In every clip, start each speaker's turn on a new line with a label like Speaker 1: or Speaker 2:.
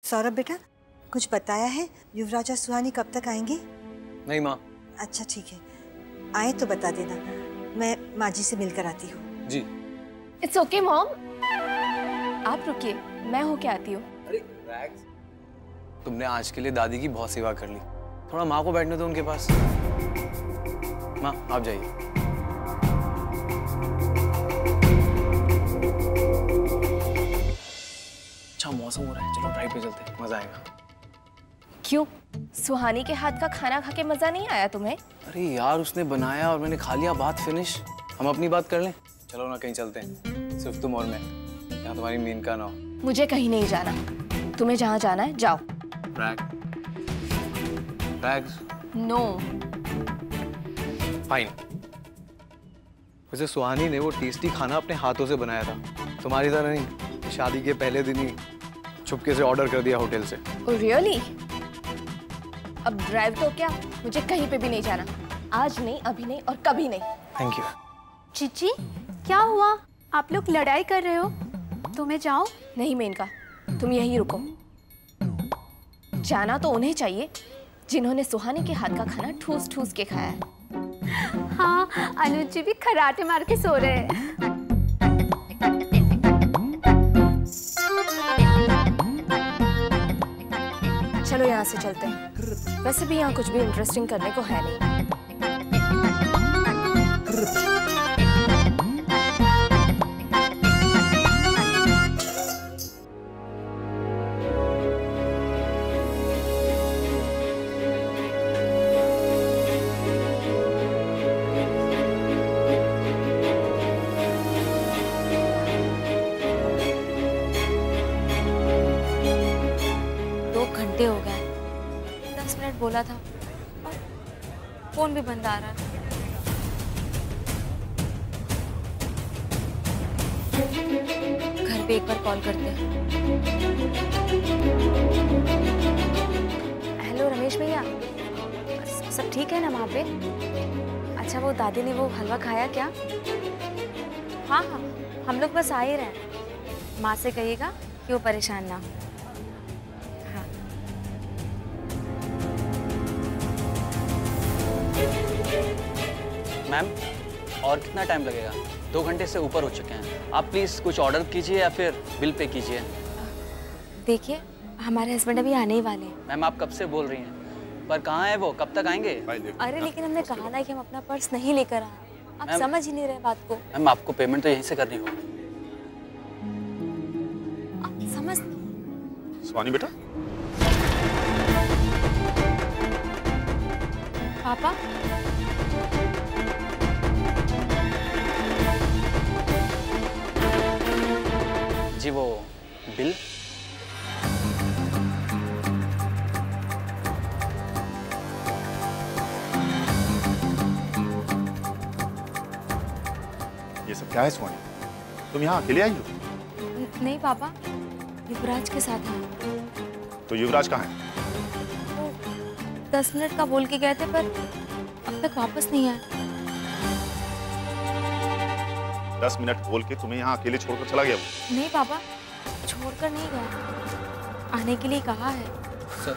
Speaker 1: सौरभ बेटा, कुछ बताया है युवराज और सुहानी कब तक आएंगे?
Speaker 2: नहीं माँ।
Speaker 1: अच्छा ठीक है, आए तो बता देना, मैं माँ जी से मिलकर आती हूँ।
Speaker 2: जी।
Speaker 3: इट्स ओके मॉम, आप रुकिए, मैं होके आती हूँ।
Speaker 2: अरे तुमने आज के लिए दादी की बहुत सेवा कर ली, थोड़ा माँ को बैठने दो उनके पास। माँ आप जाइए। अच्छा मौसम हो रहा है, चलो ड्राइव पे चलते हैं, मजा आएगा।
Speaker 3: क्यों, सुहानी के हाथ का खाना खा के मजा नहीं आया तुम्हें?
Speaker 2: अरे यार उसने बनाया और मैंने खा लिया, बात फिनिश। हम अपनी बात कर लें। चलो ना कहीं चलते हैं, सिर्फ तुम और मैं, यहाँ तुम्हारी मीन का ना हो।
Speaker 3: मुझे कहीं नहीं जाना, तुम्हें जहाँ जाना है जाओ।
Speaker 2: बैग्स?
Speaker 3: नो।
Speaker 2: फाइन। वैसे सुहानी ने वो टेस्टी खाना अपने हाथों से बनाया था, तुम्हारी तरह नहीं, शादी के पहले दिन ही चुपके से ऑर्डर कर दिया होटल से।
Speaker 3: Oh, really? अब ड्राइव तो क्या, मुझे कहीं पे भी नहीं जाना, आज नहीं, अभी नहीं और कभी नहीं।
Speaker 2: Thank you.
Speaker 4: चिची, क्या हुआ? आप लोग लड़ाई कर रहे हो? तो मैं जाऊं?
Speaker 3: नहीं मेनका, तुम यहीं रुको। जाना तो उन्हें चाहिए जिन्होंने सुहानी के हाथ का खाना ठूस ठूस के खाया है।
Speaker 4: हाँ, अनुज जी भी खराटे मार के सो रहे हैं।
Speaker 3: चलो यहाँ से चलते हैं, वैसे भी यहाँ कुछ भी इंटरेस्टिंग करने को है नहीं।
Speaker 5: हो गए, 10 मिनट बोला था और फोन भी बंद आ रहा है। घर पे एक बार कॉल करते हैं। हेलो रमेश भैया, सब ठीक है ना वहाँ पे? अच्छा वो दादी ने वो हलवा खाया क्या? हाँ हाँ, हम लोग बस आ ही रहे हैं। माँ से कहिएगा कि वो परेशान ना हो।
Speaker 2: मैम और कितना टाइम लगेगा? 2 घंटे से ऊपर हो चुके हैं। आप प्लीज कुछ ऑर्डर कीजिए या फिर बिल पे कीजिए।
Speaker 5: देखिए हमारे हस्बैंड अभी आने ही वाले हैं।
Speaker 2: मैम आप कब से बोल रही हैं, पर कहाँ है वो, कब तक आएंगे?
Speaker 5: अरे लेकिन हमने कहा ना कि हम अपना पर्स नहीं लेकर आए, आप समझ ही नहीं रहे बात को।
Speaker 2: मैम आपको पेमेंट तो यहीं से करनी होगी।
Speaker 5: आप समझ।
Speaker 6: सुहानी बेटा।
Speaker 5: पापा
Speaker 2: जी वो बिल?
Speaker 6: ये सब क्या है सुहानी? तुम यहाँ अकेले आई हो?
Speaker 5: नहीं पापा, युवराज के साथ हैं।
Speaker 6: तो युवराज कहाँ है?
Speaker 5: वो 10 मिनट का बोल के गए थे पर अब तक वापस नहीं आए।
Speaker 6: 10 मिनट बोल के तुम्हें यहाँ अकेले छोड़कर चला गया वो?
Speaker 5: नहीं पापा, छोड़कर नहीं गया, आने के लिए कहा है।
Speaker 2: Sir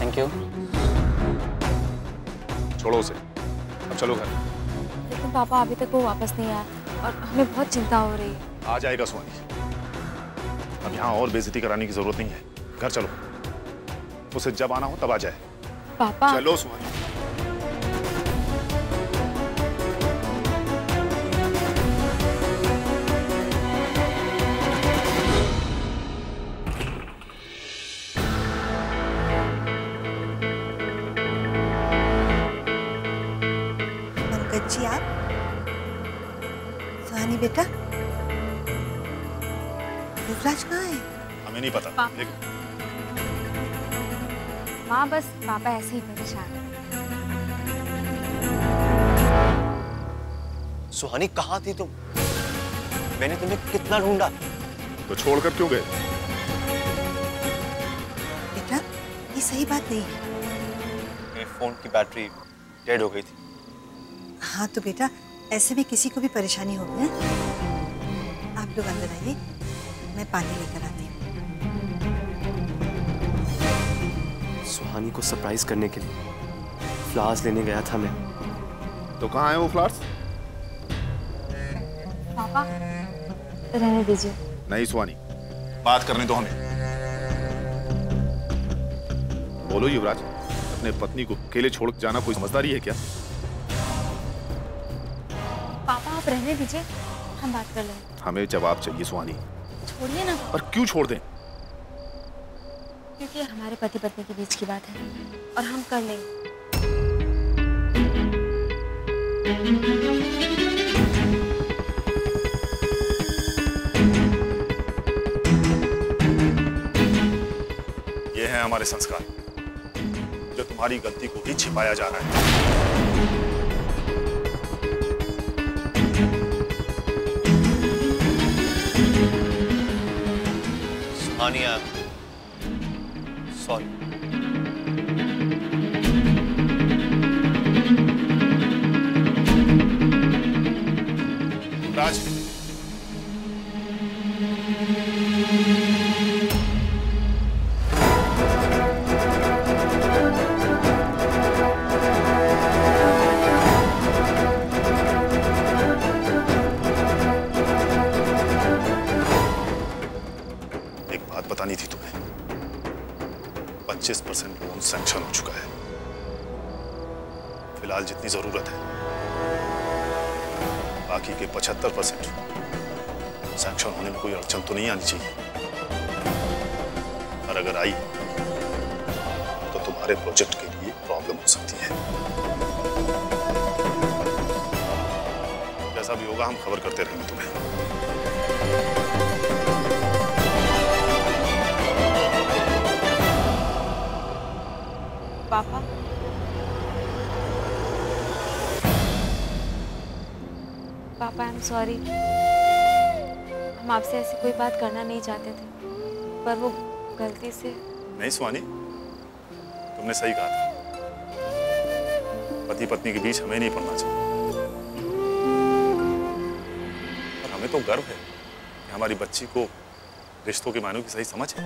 Speaker 2: thank you.
Speaker 6: छोड़ो उसे, अब चलो घर।
Speaker 5: लेकिन पापा अभी तक वो वापस नहीं आया और हमें बहुत चिंता हो रही है।
Speaker 6: आ जाएगा सुहानी, अब यहाँ और बेइज्जती कराने की जरूरत नहीं है। घर चलो, उसे जब आना हो तब आ जाए।
Speaker 5: पापा
Speaker 6: चलो सुहानी।
Speaker 1: पंकज जी आप? सुहानी बेटा, युवराज कहाँ है?
Speaker 6: हमें नहीं पता, लेकिन
Speaker 5: माँ बस पापा ऐसे ही परेशान है।
Speaker 7: सुहानी कहाँ थी तुम? मैंने तुम्हें कितना ढूंढा।
Speaker 6: तो छोड़कर क्यों गए?
Speaker 1: बेटा ये सही बात नहीं है।
Speaker 7: मेरे फोन की बैटरी डेड हो गई थी।
Speaker 1: हाँ तो बेटा ऐसे में किसी को भी परेशानी होगी है? आप लोग अंदर आइए, मैं पानी लेकर आती हूँ।
Speaker 7: सुहानी को सरप्राइज करने के लिए फ्लावर्स लेने गया था मैं।
Speaker 6: तो कहाँ है वो फ्लावर्स?
Speaker 5: पापा रहने दीजिए।
Speaker 6: नहीं सुहानी, बात करने दो हमें। बोलो युवराज, अपने पत्नी को अकेले छोड़ जाना कोई समझदारी है क्या?
Speaker 5: पापा आप रहने दीजिए, हम बात कर लेंगे।
Speaker 6: हमें जवाब चाहिए सुहानी।
Speaker 5: छोड़िए ना।
Speaker 6: और क्यों छोड़ दें?
Speaker 5: क्योंकि हमारे पति पत्नी के बीच की बात है और हम कर लेंगे।
Speaker 6: ये है हमारे संस्कार, जो तुम्हारी गलती को ही छिपाया जा रहा है।
Speaker 2: सुहानिया, सॉरी।
Speaker 6: राज, एक बात बतानी थी तुम्हें। 25% लोन सैंक्शन हो चुका है। फिलहाल जितनी जरूरत है, बाकी के 75% सैंक्शन होने में कोई अड़चन तो नहीं आनी चाहिए। और अगर आई तो तुम्हारे प्रोजेक्ट के लिए प्रॉब्लम हो सकती है। जैसा भी होगा हम खबर करते रहेंगे तुम्हें।
Speaker 5: पापा पापा आई एम सॉरी। हम आपसे ऐसी कोई बात करना नहीं चाहते थे, पर वो गलती से।
Speaker 6: नहीं सुहानी, तुमने सही कहा था। पति पत्नी के बीच हमें नहीं पड़ना चाहिए। और हमें तो गर्व है कि हमारी बच्ची को रिश्तों के मायनों की सही समझ है।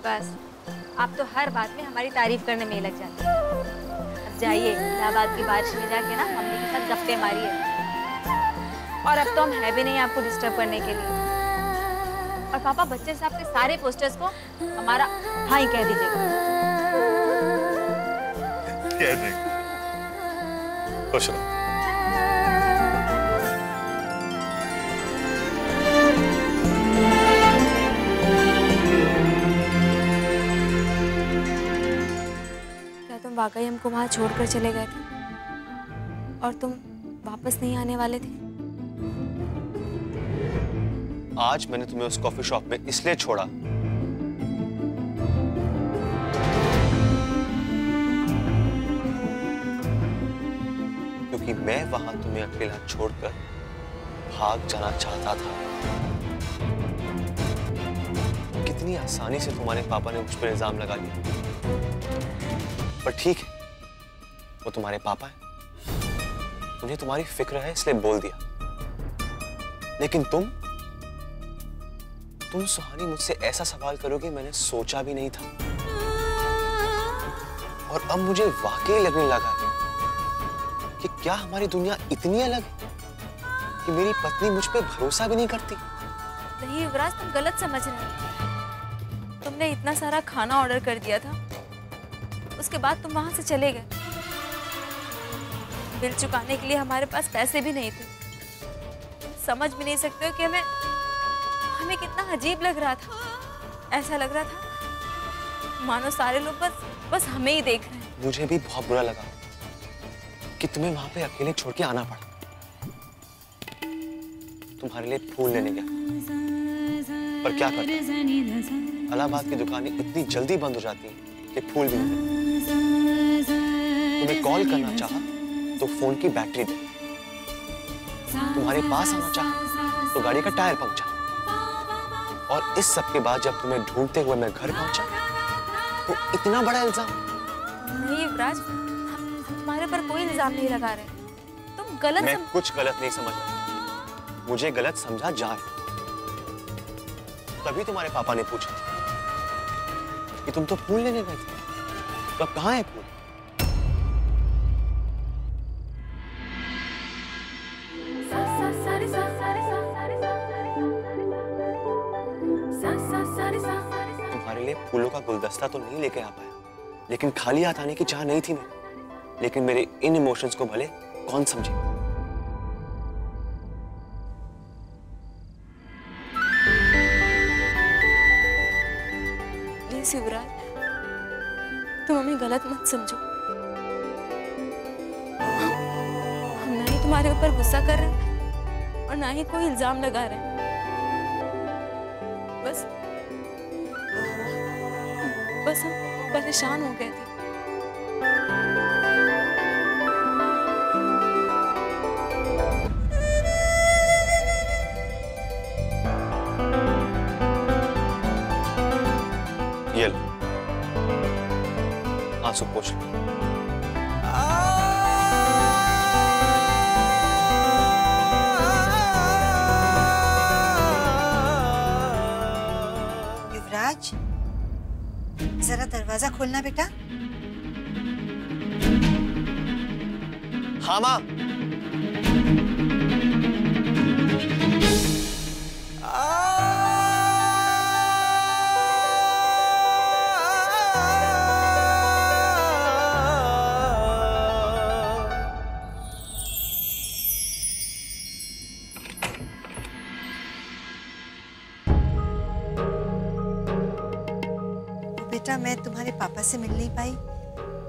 Speaker 5: बस आप तो हर बात में हमारी तारीफ करने में ही लग जाते हैं। अब जाइए, इलाहाबाद की बारिश में जाके ना मम्मी के साथ गप्पे मारिए। और अब तो हम है भी नहीं आपको डिस्टर्ब करने के लिए। और पापा बच्चे साहब के सारे पोस्टर्स को हमारा हाँ ही कह दीजिएगा।
Speaker 6: कह देंगे। खुश रहो।
Speaker 5: क्या तुम वाकई हमको वहां छोड़कर चले गए थे और तुम वापस नहीं आने वाले थे?
Speaker 2: आज मैंने तुम्हें उस कॉफी शॉप में इसलिए छोड़ा क्योंकि मैं वहां तुम्हें अकेला छोड़कर भाग जाना चाहता था। कितनी आसानी से तुम्हारे पापा ने मुझ पर इल्जाम लगा लिया, पर ठीक है, वो तुम्हारे पापा हैं, उन्हें तुम्हारी फिक्र है इसलिए बोल दिया। लेकिन तुम सुहानी मुझसे ऐसा सवाल करोगे मैंने सोचा भी नहीं था। और अब मुझे वाकई लगने लगा है कि क्या हमारी दुनिया इतनी अलग है कि मेरी पत्नी मुझ पे भरोसा भी नहीं करती।
Speaker 5: नहीं युवराज, तुम गलत समझ रहे हो। तुमने इतना सारा खाना ऑर्डर कर दिया था, उसके बाद तुम वहां से चले गए। बिल चुकाने के लिए हमारे पास पैसे भी नहीं थे। समझ भी नहीं सकते हो कि हमें कितना अजीब लग रहा था। ऐसा लग रहा था मानो सारे लोग बस हमें ही देख रहे हैं।
Speaker 2: मुझे भी बहुत बुरा लगा कि तुम्हें वहां पे अकेले छोड़ के आना पड़ा। तुम्हारे लिए फूल लेने गया, पर क्या करता, इलाहाबाद की दुकानें इतनी जल्दी बंद हो जाती हैं कि फूल भी नहीं मिलते। तुम्हें कॉल करना चाहा तो फोन की बैटरी दी, तुम्हारे पास आना चाहा तो गाड़ी का टायर पंक्चर। और इस सब के बाद जब तुम्हें ढूंढते हुए मैं घर पहुंचा तो इतना बड़ा इल्जाम।
Speaker 5: नहीं युवराज, हम तुम्हारे पर कोई इल्जाम नहीं लगा रहे। तुम गलत
Speaker 2: मैं कुछ गलत नहीं समझ रहा, मुझे गलत समझा जा रहा। तभी तुम्हारे पापा ने पूछा कि तुम तो फूल लेने गए थे, तो अब कहाँ है फूल? तुम्हारे लिए फूलों का गुलदस्ता तो नहीं लेके आ पाया, लेकिन खाली हाथ आने की चाह नहीं थी मेरी। लेकिन मेरे इन इमोशंस को भले कौन समझे।
Speaker 5: प्लीज युवराज, तुम हमें गलत मत समझो। हम ना ही तुम्हारे ऊपर गुस्सा कर रहे हैं और ना ही कोई इल्जाम लगा रहे हैं। बस हम परेशान हो गए थे।
Speaker 2: ये लो, आंसू पोंछ लो।
Speaker 1: युवराज, जरा दरवाजा खोलना बेटा।
Speaker 2: हाँ माँ।
Speaker 1: बेटा, मैं तुम्हारे पापा से मिल नहीं पाई,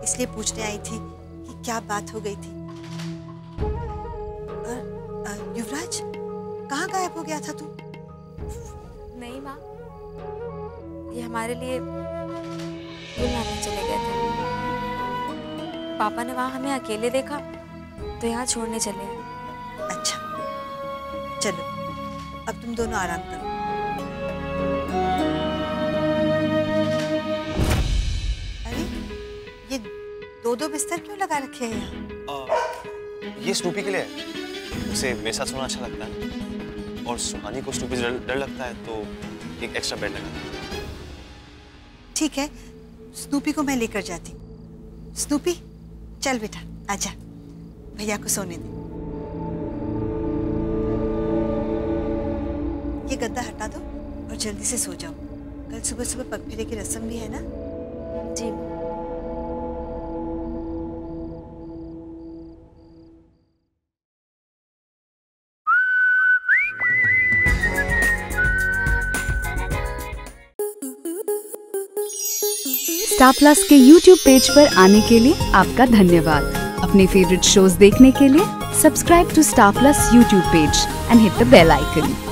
Speaker 1: इसलिए पूछने आई थी कि क्या बात हो गई थी। युवराज, कहाँ गायब हो गया था तू?
Speaker 5: नहीं माँ, ये हमारे लिए फूल लाने चले गए थे। पापा ने वहां हमें अकेले देखा तो यहाँ छोड़ने चले आए।
Speaker 1: अच्छा, चलो अब तुम दोनों आराम करो। अरे, ये दो बिस्तर क्यों लगा रखे हैं यहाँ?
Speaker 2: ये स्नूपी के लिए है, उसे मेरे साथ सोना अच्छा लगता है और सुहानी को स्नूपी से डर लगता है, तो एक एक्स्ट्रा बेड लगा।
Speaker 1: ठीक है, स्नूपी को मैं लेकर जाती। स्नूपी, चल बेटा, आजा, भैया को सोने दे। ये गद्दा हटा दो और जल्दी से सो जाओ। कल सुबह सुबह पग फेरे की रस्म भी है ना।
Speaker 5: जी।
Speaker 8: स्टार प्लस के YouTube पेज पर आने के लिए आपका धन्यवाद। अपने फेवरेट शोज देखने के लिए subscribe to Star Plus YouTube page and hit the bell icon.